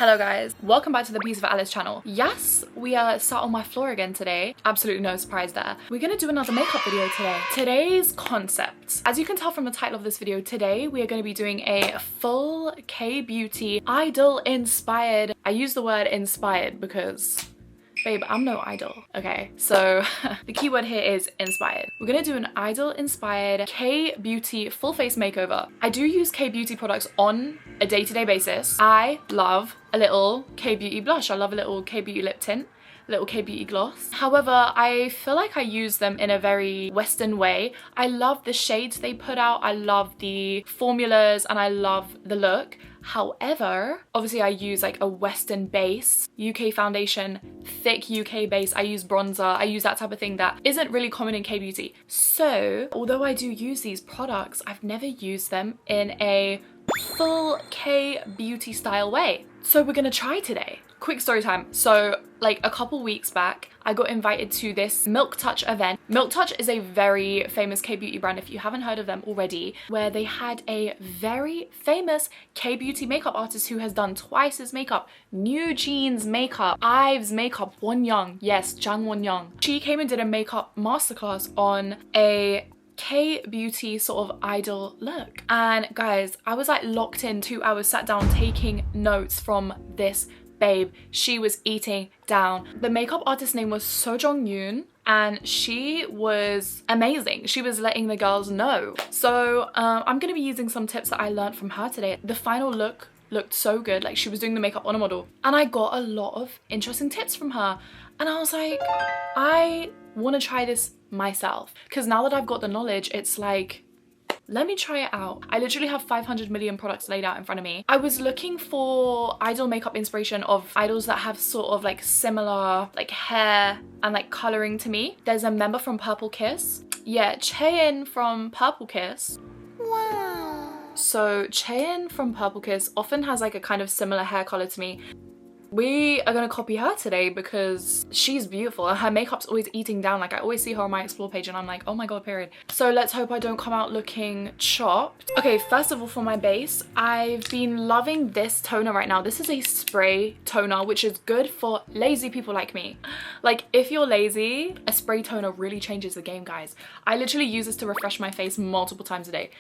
Hello guys, welcome back to the Piece of Alice channel. Yes, we are sat on my floor again today. Absolutely no surprise there. We're gonna do another makeup video today. Today's concept, as you can tell from the title of this video, today we are going to be doing a full K-beauty idol inspired. I use the word inspired because babe, I'm no idol. Okay, so the keyword here is inspired. We're gonna do an idol inspired K-beauty full face makeover. I do use K-beauty products on a day-to-day basis. I love a little K-beauty blush. I love a little K-beauty lip tint, little K-beauty gloss. However, I feel like I use them in a very Western way. I love the shades they put out. I love the formulas and I love the look. However, obviously I use like a Western base, UK foundation, thick UK base. I use bronzer. I use that type of thing that isn't really common in K-beauty. So although I do use these products, I've never used them in a full K-beauty style way. So we're gonna try today. Quick story time. So like a couple weeks back, I got invited to this milktouch event. Milktouch is a very famous K-beauty brand, if you haven't heard of them already, where they had a very famous K-beauty makeup artist who has done Twice's makeup, New Jeans makeup, Ives makeup, Won Young. Yes, Jang Won Young. She came and did a makeup masterclass on a K-beauty sort of idol look. And guys, I was like locked in 2 hours, sat down taking notes from this babe. She was eating down. The makeup artist's name was So Jong Yoon and she was amazing. She was letting the girls know. So I'm gonna be using some tips that I learned from her today. The final look looked so good, like she was doing the makeup on a model, and I got a lot of interesting tips from her, and I was like, I want to try this myself, because now that I've got the knowledge, it's like, let me try it out. I literally have 500 million products laid out in front of me. I was looking for idol makeup inspiration of idols that have sort of like similar like hair and like coloring to me. There's a member from Purple Kiss. Yeah, Chaein from Purple Kiss. Wow. So Chaein from Purple Kiss often has like a kind of similar hair color to me. We are gonna copy her today because she's beautiful and her makeup's always eating down. Like I always see her on my explore page and I'm like, oh my god, period. So let's hope I don't come out looking chopped. Okay, first of all, for my base, I've been loving this toner right now. This is a spray toner, which is good for lazy people like me. Like if you're lazy, a spray toner really changes the game, guys. I literally use this to refresh my face multiple times a day.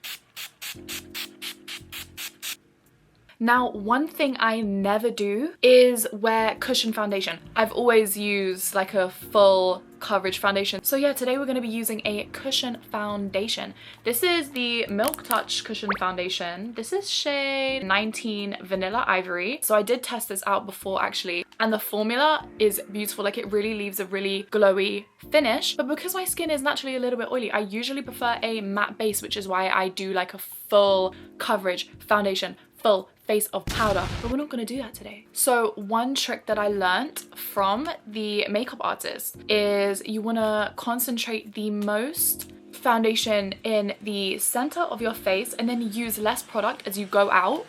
Now, one thing I never do is wear cushion foundation. I've always used like a full coverage foundation. So yeah, today we're going to be using a cushion foundation. This is the Milktouch cushion foundation. This is shade 19 Vanilla Ivory. So I did test this out before actually, and the formula is beautiful. Like it really leaves a really glowy finish. But because my skin is naturally a little bit oily, I usually prefer a matte base, which is why I do like a full coverage foundation, full face of powder, but we're not gonna do that today. So one trick that I learned from the makeup artist is you wanna concentrate the most foundation in the center of your face and then use less product as you go out.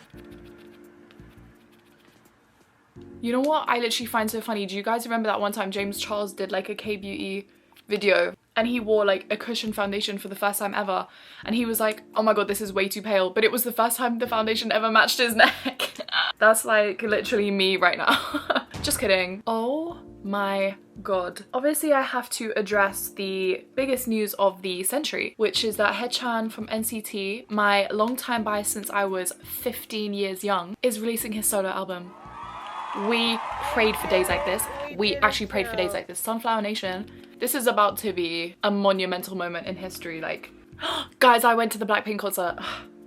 You know what I literally find so funny? Do you guys remember that one time James Charles did like a K-beauty video and he wore like a cushion foundation for the first time ever, and he was like, oh my god, this is way too pale, but it was the first time the foundation ever matched his neck. That's like literally me right now. Just kidding. Oh my god. Obviously I have to address the biggest news of the century, which is that Haechan from NCT, my longtime bias since I was 15 years young, is releasing his solo album. We prayed for days like this. We actually prayed for days like this. Sunflower Nation, this is about to be a monumental moment in history. Like, guys, I went to the Blackpink concert.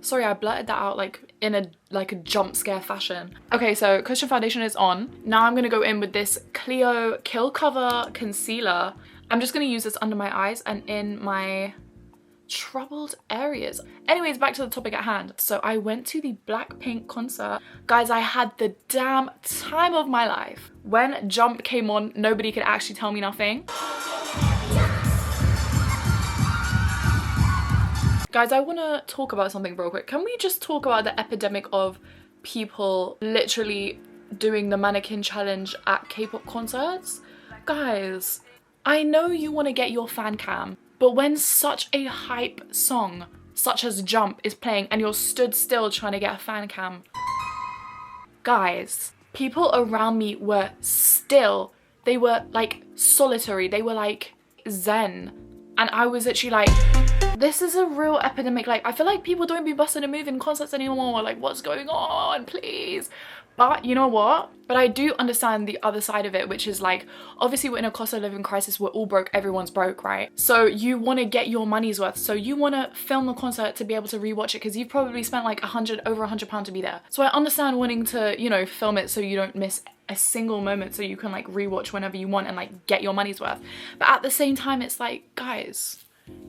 Sorry, I blurted that out like in a jump scare fashion. Okay, so cushion foundation is on. Now I'm gonna go in with this Clio Kill Cover Concealer. I'm just gonna use this under my eyes and in my troubled areas. Anyways, back to the topic at hand. So I went to the Blackpink concert. Guys, I had the damn time of my life. When Jump came on, nobody could actually tell me nothing. Guys, I want to talk about something real quick. Can we just talk about the epidemic of people literally doing the mannequin challenge at K-pop concerts? Guys, I know you want to get your fan cam, but when such a hype song such as Jump is playing and you're stood still trying to get a fan cam, guys, people around me were still, they were like solitary, they were like zen, and I was literally like, this is a real epidemic. Like, I feel like people don't be busting a move in concerts anymore. Like, what's going on, please? But you know what? But I do understand the other side of it, which is like, obviously we're in a cost of living crisis, we're all broke, everyone's broke, right? So you want to get your money's worth. So you want to film the concert to be able to rewatch it, because you've probably spent like over £100 to be there. So I understand wanting to, you know, film it so you don't miss a single moment, so you can like rewatch whenever you want and like get your money's worth. But at the same time, it's like, guys,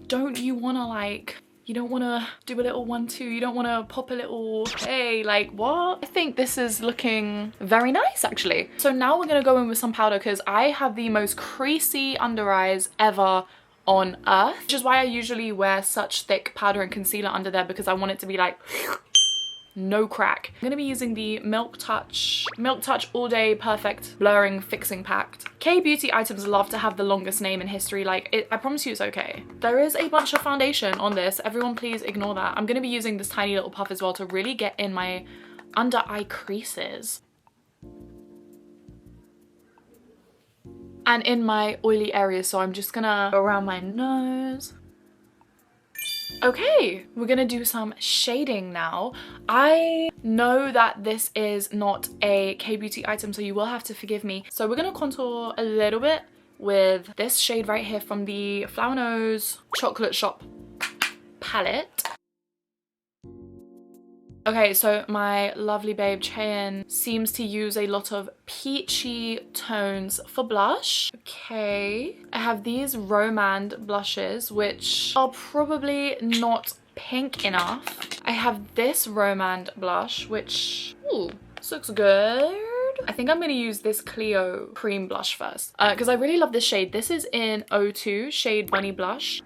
don't you want to like, you don't want to do a little 1-2, you don't want to pop a little, hey, like what? I think this is looking very nice actually. So now we're going to go in with some powder, because I have the most creasy under eyes ever on earth, which is why I usually wear such thick powder and concealer under there, because I want it to be like no crack. I'm gonna be using the milktouch all day perfect blurring fixing pack. K-beauty items love to have the longest name in history. Like, I promise you it's okay. There is a bunch of foundation on this. Everyone please ignore that. I'm gonna be using this tiny little puff as well to really get in my under eye creases and in my oily areas. So I'm just gonna go around my nose. Okay, we're gonna do some shading now. I know that this is not a K-beauty item, so you will have to forgive me. So we're gonna contour a little bit with this shade right here from the Flower Nose Chocolate Shop palette. Okay, so my lovely babe Cheyenne seems to use a lot of peachy tones for blush. Okay, I have these Romand blushes, which are probably not pink enough. I have this Romand blush, which, ooh, this looks good. I think I'm gonna use this Clio cream blush first, because I really love this shade. This is in 02, shade Bunny Blush.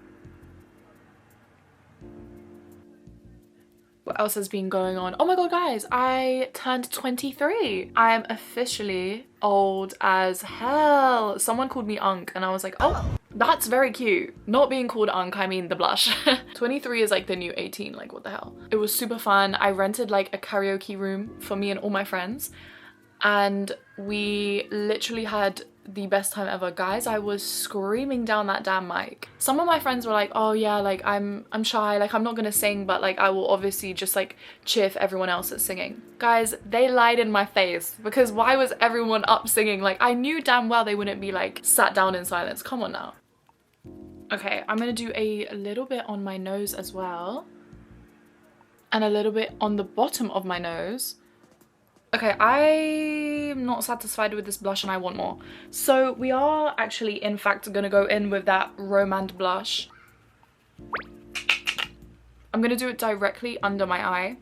What else has been going on? Oh my god, guys, I turned 23. I am officially old as hell. Someone called me Unk and I was like, oh, that's very cute. Not being called Unk, I mean the blush. 23 is like the new 18, like what the hell. It was super fun. I rented like a karaoke room for me and all my friends, and we literally had the best time ever. Guys, I was screaming down that damn mic. Some of my friends were like, oh yeah, like I'm shy, like I'm not gonna sing, but like I will obviously just like cheer for everyone else that's singing. Guys, they lied in my face, because why was everyone up singing? Like, I knew damn well they wouldn't be like sat down in silence. Come on now. Okay, I'm gonna do a little bit on my nose as well, and a little bit on the bottom of my nose. Okay, I'm not satisfied with this blush and I want more. So we are actually, in fact, gonna go in with that Romand blush. I'm gonna do it directly under my eye.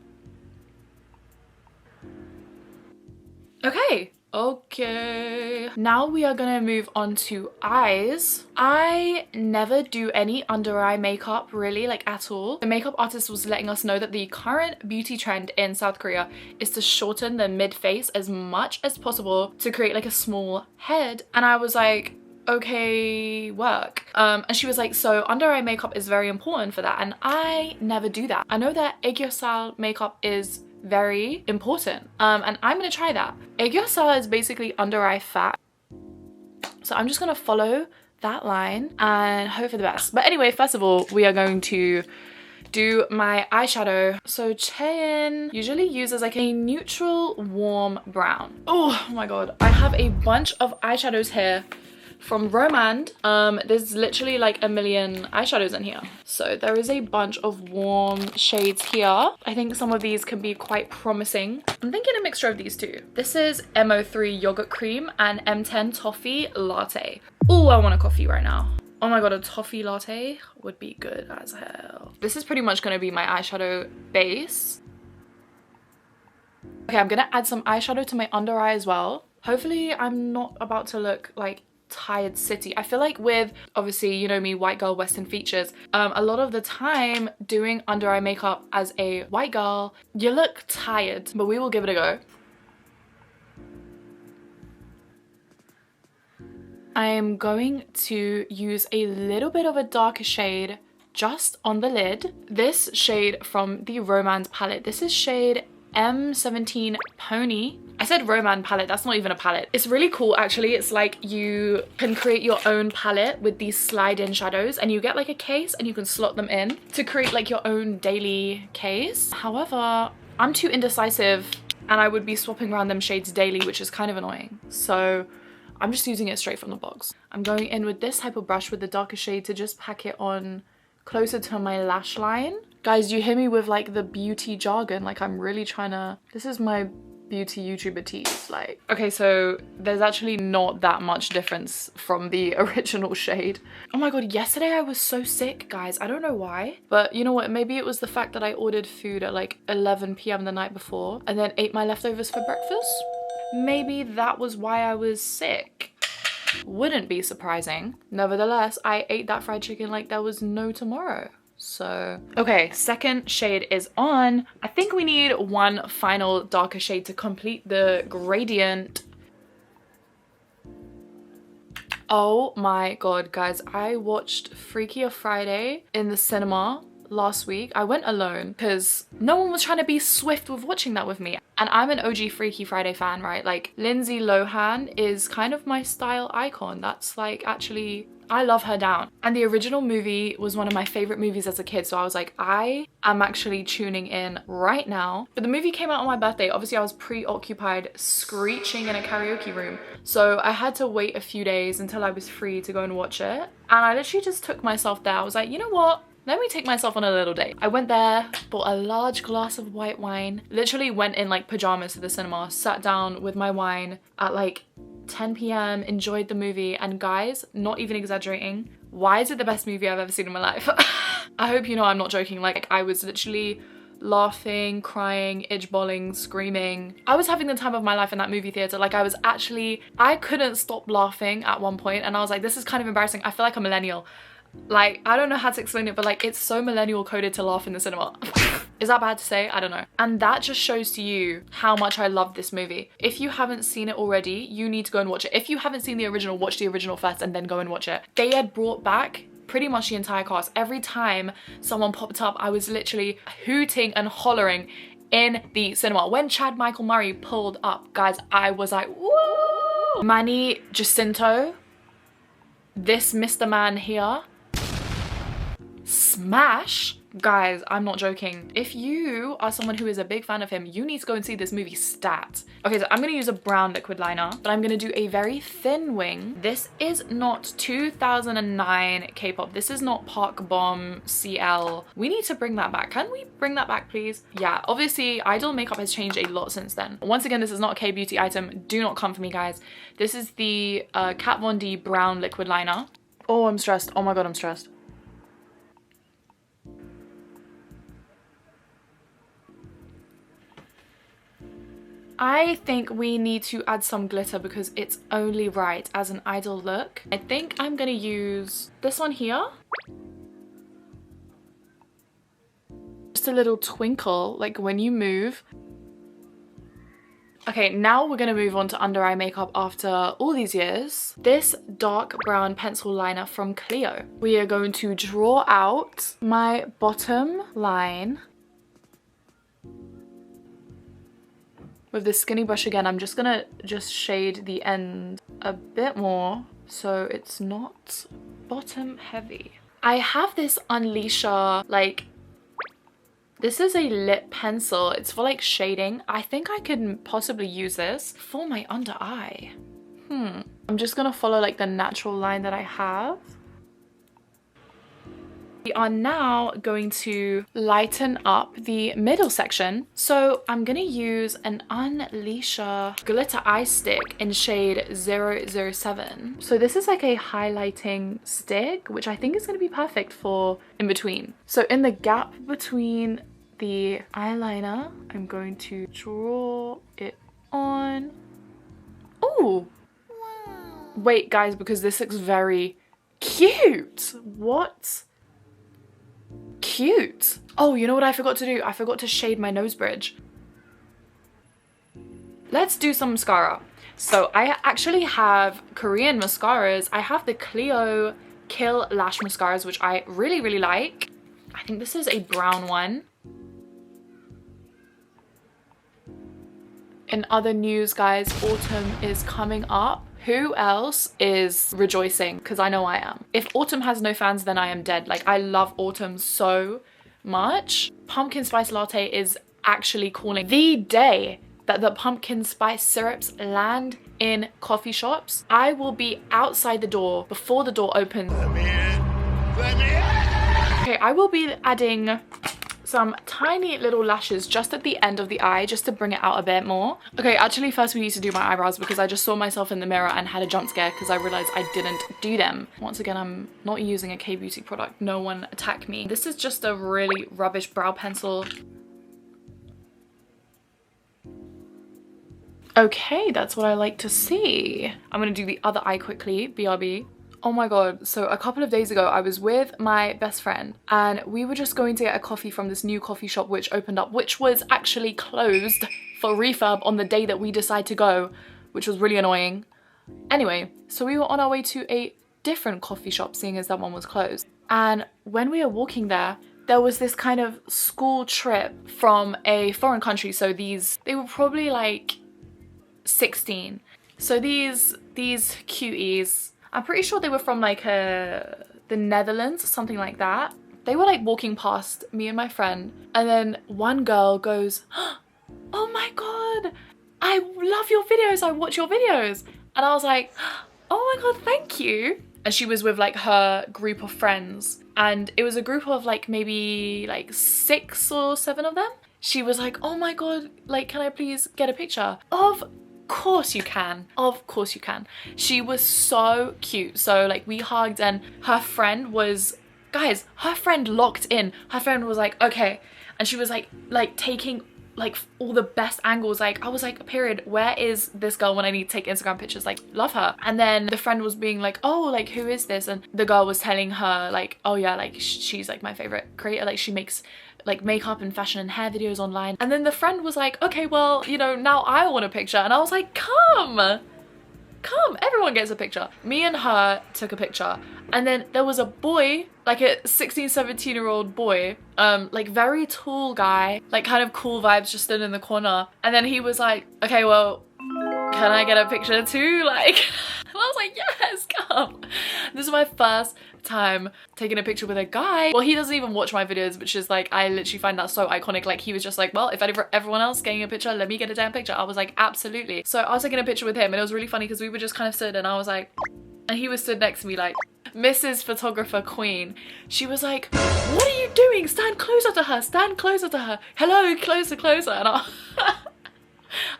Okay, now we are gonna move on to eyes. I never do any under eye makeup, really, like at all. The makeup artist was letting us know that the current beauty trend in South Korea is to shorten the mid face as much as possible to create like a small head, and I was like, okay, work. And she was like, so under eye makeup is very important for that, and I never do that. I know that aegyo makeup is very important, and I'm gonna try that. Aegyo is basically under eye fat, so I'm just gonna follow that line and hope for the best. But anyway, first of all, we are going to do my eyeshadow. So Cheyenne usually uses like a neutral warm brown. Oh my god, I have a bunch of eyeshadows here from Romand. There's literally like a million eyeshadows in here, so there is a bunch of warm shades here. I think some of these can be quite promising. I'm thinking a mixture of these two. This is MO3 yogurt cream and M10 toffee latte. Oh, I want a coffee right now. Oh my god, a toffee latte would be good as hell. This is pretty much gonna be my eyeshadow base. Okay, I'm gonna add some eyeshadow to my under eye as well. Hopefully I'm not about to look like tired city. I feel like with, obviously, you know me, white girl western features, a lot of the time doing under eye makeup as a white girl, you look tired, but we will give it a go. I am going to use a little bit of a darker shade just on the lid. This shade from the Romand palette, this is shade M17 Pony. I said Roman palette, that's not even a palette. It's really cool actually. It's like you can create your own palette with these slide-in shadows and you get like a case and you can slot them in to create like your own daily case. However, I'm too indecisive and I would be swapping around them shades daily, which is kind of annoying. So I'm just using it straight from the box. I'm going in with this type of brush with the darker shade to just pack it on closer to my lash line. Guys, you hear me with like the beauty jargon, like I'm really trying to, this is my beauty YouTuber tease, like. Okay, so there's actually not that much difference from the original shade. Oh my god, yesterday I was so sick, guys. I don't know why, but you know what? Maybe it was the fact that I ordered food at like 11 p.m. the night before and then ate my leftovers for breakfast. Maybe that was why I was sick. Wouldn't be surprising. Nevertheless, I ate that fried chicken like there was no tomorrow. So, okay, second shade is on. I think we need one final darker shade to complete the gradient. Oh my god, guys, I watched Freakier Friday in the cinema last week. I went alone because no one was trying to be swift with watching that with me. And I'm an OG Freaky Friday fan, right? Like, Lindsay Lohan is kind of my style icon. That's like, actually, I love her down. And the original movie was one of my favorite movies as a kid. So I was like, I am actually tuning in right now. But the movie came out on my birthday. Obviously, I was preoccupied screeching in a karaoke room. So I had to wait a few days until I was free to go and watch it. And I literally just took myself there. I was like, you know what? Let me take myself on a little date. I went there, bought a large glass of white wine, literally went in like pajamas to the cinema, sat down with my wine at like 10 p.m, enjoyed the movie, and guys, not even exaggerating, why is it the best movie I've ever seen in my life? I hope you know I'm not joking. Like, I was literally laughing, crying, itch-balling, screaming. I was having the time of my life in that movie theater. Like, I couldn't stop laughing at one point, and I was like, this is kind of embarrassing. I feel like a millennial. Like, I don't know how to explain it, but like, it's so millennial coded to laugh in the cinema. Is that bad to say? I don't know. And that just shows to you how much I love this movie. If you haven't seen it already, you need to go and watch it. If you haven't seen the original, watch the original first and then go and watch it. They had brought back pretty much the entire cast. Every time someone popped up, I was literally hooting and hollering in the cinema. When Chad Michael Murray pulled up, guys, I was like, woo! Manny Jacinto, this Mr. Man here, smash. Guys, I'm not joking. If you are someone who is a big fan of him, you need to go and see this movie stat. Okay, so I'm gonna use a brown liquid liner, but I'm gonna do a very thin wing. This is not 2009 K-pop. This is not Park Bomb CL. We need to bring that back. Can we bring that back, please? Yeah, obviously, idol makeup has changed a lot since then. Once again, this is not a K-beauty item. Do not come for me, guys. This is the Kat Von D brown liquid liner. Oh, I'm stressed. Oh my god, I'm stressed. I think we need to add some glitter because it's only right as an idol look. I think I'm gonna use this one here. Just a little twinkle, like when you move. Okay, now we're gonna move on to under eye makeup after all these years. This dark brown pencil liner from Clio. We are going to draw out my bottom line. With this skinny brush again, I'm just gonna shade the end a bit more so it's not bottom heavy. I have this Unleasher, like, this is a lip pencil. It's for like shading. I think I could possibly use this for my under eye. I'm just gonna follow like the natural line that I have. We are now going to lighten up the middle section. So I'm gonna use an Unleasher glitter eye stick in shade 007. So this is like a highlighting stick, which I think is gonna be perfect for in between. So in the gap between the eyeliner, I'm going to draw it on. Oh, wait guys, because this looks very cute. What? Cute. Oh, you know what I forgot to do? I forgot to shade my nose bridge. Let's do some mascara. So I actually have Korean mascaras. I have the Clio Kill Lash mascaras, which I really, really like. I think this is a brown one. In other news, guys, autumn is coming up. Who else is rejoicing? Because I know I am. If autumn has no fans, then I am dead. Like, I love autumn so much. Pumpkin spice latte is actually calling. The day that the pumpkin spice syrups land in coffee shops, I will be outside the door before the door opens. Let me in. Let me in. Okay, I will be adding some tiny little lashes just at the end of the eye, just to bring it out a bit more. Okay, actually first we need to do my eyebrows, because I just saw myself in the mirror and had a jump scare because I realized I didn't do them. Once again, I'm not using a K-beauty product. No one attack me. This is just a really rubbish brow pencil. Okay, that's what I like to see. I'm gonna do the other eye quickly, BRB. Oh my god, so a couple of days ago I was with my best friend and we were just going to get a coffee from this new coffee shop which opened up, which was actually closed for refurb on the day that we decided to go, which was really annoying. Anyway, so we were on our way to a different coffee shop, seeing as that one was closed. And when we were walking there, there was this kind of school trip from a foreign country. So they were probably like 16. So these cuties, I'm pretty sure they were from like the Netherlands or something like that. They were like walking past me and my friend, and then one girl goes, "Oh my god, I love your videos, I watch your videos." And I was like, "Oh my god, thank you." And she was with like her group of friends, and it was a group of like maybe like 6 or 7 of them. She was like, "Oh my god, like, can I please get a picture?" Of course you can. Of course you can. She was so cute. So like we hugged, and her friend was, guys, her friend locked in. Her friend was like, okay. And she was like taking like all the best angles. Like I was like, period, where is this girl when I need to take Instagram pictures? Like, love her. And then the friend was being like, oh, like who is this? And the girl was telling her like, oh yeah, like she's like my favorite creator. Like she makes like makeup and fashion and hair videos online. And then the friend was like, okay, well, you know, now I want a picture. And I was like, come, everyone gets a picture. Me and her took a picture, and then there was a boy, like a 16-17-year-old boy, like very tall guy, like kind of cool vibes, just stood in the corner. And then he was like, okay, well, can I get a picture too? Like, and I was like, yes, come. This is my first time taking a picture with a guy. Well, he doesn't even watch my videos, which is like, I literally find that so iconic. Like he was just like, well, if everyone else getting a picture, let me get a damn picture. I was like, absolutely. So I was taking a picture with him, and it was really funny because we were just kind of stood, and I was like, and he was stood next to me like, Mrs. Photographer Queen. She was like, what are you doing? Stand closer to her, stand closer to her. Hello, closer, closer. And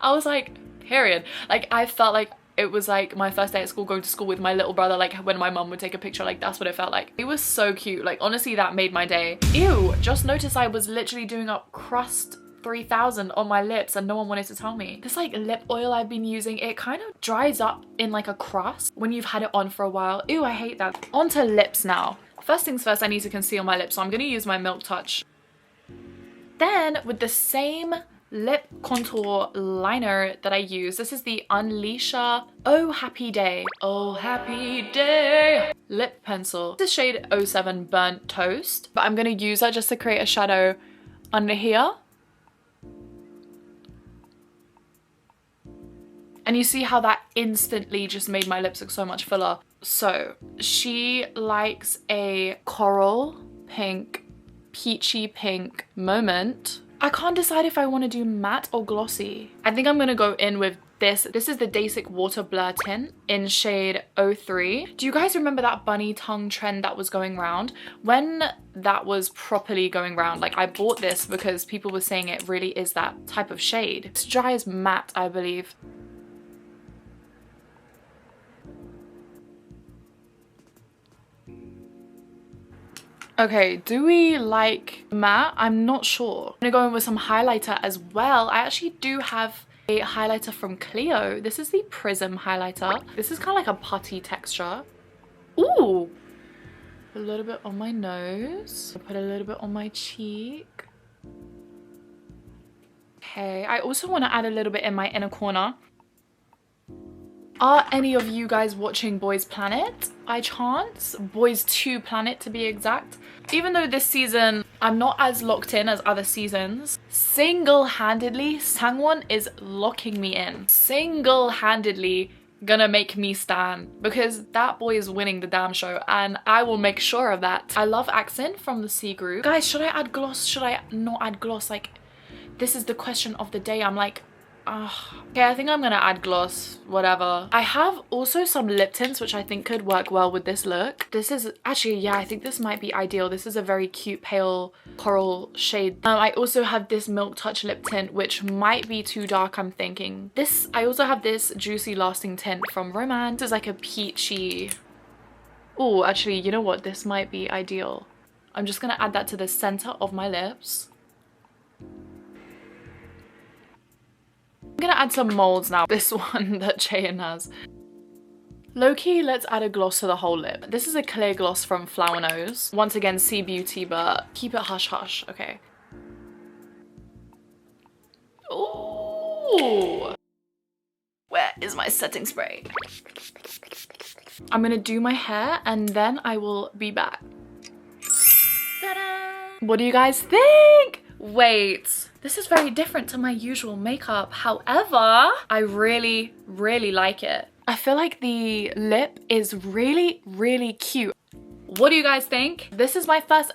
I was like, period. Like I felt like it was like my first day at school, going to school with my little brother, like when my mum would take a picture, like that's what it felt like. It was so cute. Like honestly, that made my day. Ew, just noticed I was literally doing up crust 3000 on my lips and no one wanted to tell me. This like lip oil I've been using, it kind of dries up in like a crust when you've had it on for a while. Ew, I hate that. On to lips now. First things first, I need to conceal my lips, so I'm gonna use my milktouch. Then with the same lip contour liner that I use, this is the Unleasher Oh Happy Day. Oh Happy Day lip pencil. This is shade 07 Burnt Toast, but I'm gonna use that just to create a shadow under here. And you see how that instantly just made my lips look so much fuller. So she likes a coral pink, peachy pink moment. I can't decide if I want to do matte or glossy. I think I'm gonna go in with this. This is the Dasic Water Blur Tint in shade 03. Do you guys remember that bunny tongue trend that was going around? When that was properly going around, like I bought this because people were saying it really is that type of shade. It's dry as matte, I believe. Okay, do we like matte? I'm not sure. I'm gonna go in with some highlighter as well. I actually do have a highlighter from Clio. This is the Prism highlighter. This is kind of like a putty texture. Ooh! A little bit on my nose. I'll put a little bit on my cheek. Okay, I also want to add a little bit in my inner corner. Are any of you guys watching Boys Planet by chance? Boys 2 Planet to be exact. Even though this season I'm not as locked in as other seasons, single-handedly Sangwon is locking me in. Single-handedly gonna make me stan, because that boy is winning the damn show and I will make sure of that. I love accent from the C group. Guys, should I add gloss? Should I not add gloss? Like, this is the question of the day. I'm like, okay, I think I'm gonna add gloss, whatever. I have also some lip tints which I think could work well with this look. This is actually, yeah, I think this might be ideal. This is a very cute pale coral shade. I also have this milktouch lip tint which might be too dark, I'm thinking. I also have this juicy lasting tint from Romance. This is like a peachy. Oh, actually, you know what? This might be ideal. I'm just gonna add that to the center of my lips. I'm gonna add some molds now. This one that Chaeyoung has. Low-key, let's add a gloss to the whole lip. This is a clear gloss from Flower Nose. Once again, kbeauty, but keep it hush-hush, okay. Ooh! Where is my setting spray? I'm gonna do my hair and then I will be back. Ta-da! What do you guys think? Wait. This is very different to my usual makeup. However, I really, really like it. I feel like the lip is really, really cute. What do you guys think? This is my first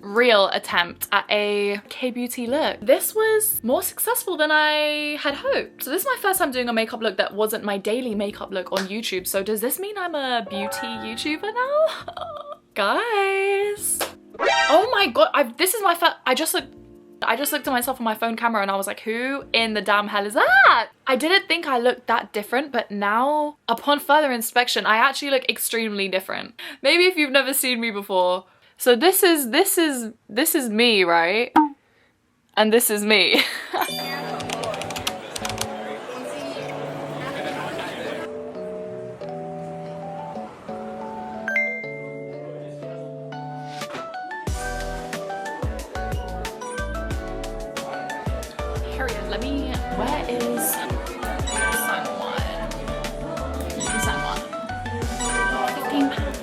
real attempt at a kbeauty look. This was more successful than I had hoped. So this is my first time doing a makeup look that wasn't my daily makeup look on YouTube. So does this mean I'm a beauty YouTuber now? Guys. Oh my God, this is my first, I just looked at myself on my phone camera and I was like, who in the damn hell is that? I didn't think I looked that different, but now upon further inspection, I actually look extremely different. Maybe if you've never seen me before. So this is me, right? And this is me. Where is Sangwon? Sangwon. £15.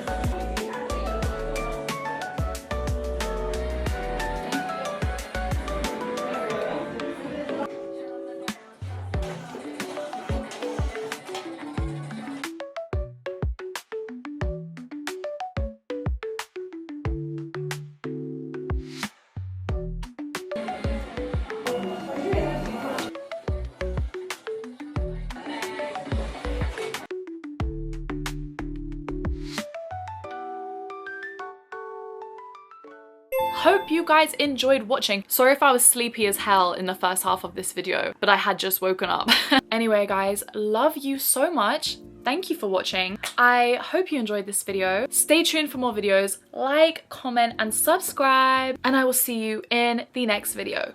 Hope you guys enjoyed watching. Sorry if I was sleepy as hell in the first half of this video, but I had just woken up. Anyway guys, love you so much. Thank you for watching. I hope you enjoyed this video. Stay tuned for more videos. Like, comment, and subscribe. And I will see you in the next video.